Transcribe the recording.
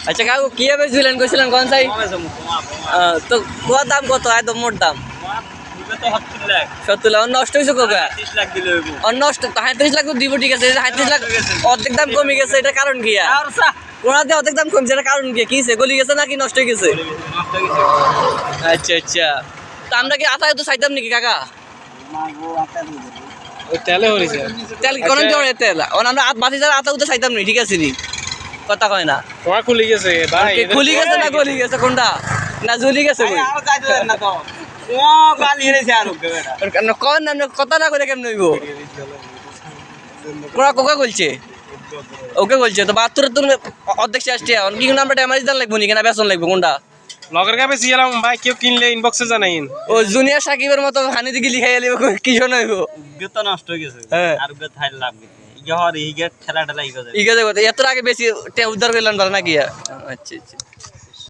আচ্ছা কাকু কি বেচছিলেন কইছিলেন কোন সাই তো কোয়া দাম কত একদম মোট দাম 70 লাখ নষ্ট হয়েছে কোকা 30 লাখ দিলে হইব নষ্ট 35 লাখ তো দিব ঠিক আছে 35 লাখ অর্ধেক দাম কমে গেছে এটা কারণ কি কোনাতে অর্ধেক দাম কমছে এটা কারণ কি কিছে গলি গেছে নাকি নষ্ট হয়ে গেছে আচ্ছা আচ্ছা তা আমরা কি আতা তো চাইতাম নাকি কাকা ওই তেলে হইছে তেল কোন জোরে তেল আমরা বাতি যারা আতা উতে চাইতাম নি ঠিক আছে নি কথা কয় না তোমার খুলে গেছে ভাই খুলি গেছে না গলি গেছে কোনটা না ঝুলি গেছে কই আর যাইতে না তো ও গালি হেরেছে আর কেন কোন না কথা না করে কেমন হইব কোরা কোকা বলছে ওকে বলছে তো 72 তুমি অর্ধেক শেষ টিয়া কি আমরা ড্যামেজ দান লাগবো নি কেনা বেতন লাগবে কোনটা লগের কাছে ছিলাম ভাই কেউ কিনলে ইনবক্সে জানাইন ও জুনিয়র সাকিবের মতো হানি দিকে লিখাই আলিব কি শোনা হইব গেত নষ্ট হয়ে গেছে হ্যাঁ আর গেত হাই লাভ ইগর ইগেট খেলাটা লাগবে ঠিক আছে এত আগে বেশি উদ্ধার করলেন ধরে নাকি আচ্ছা আচ্ছা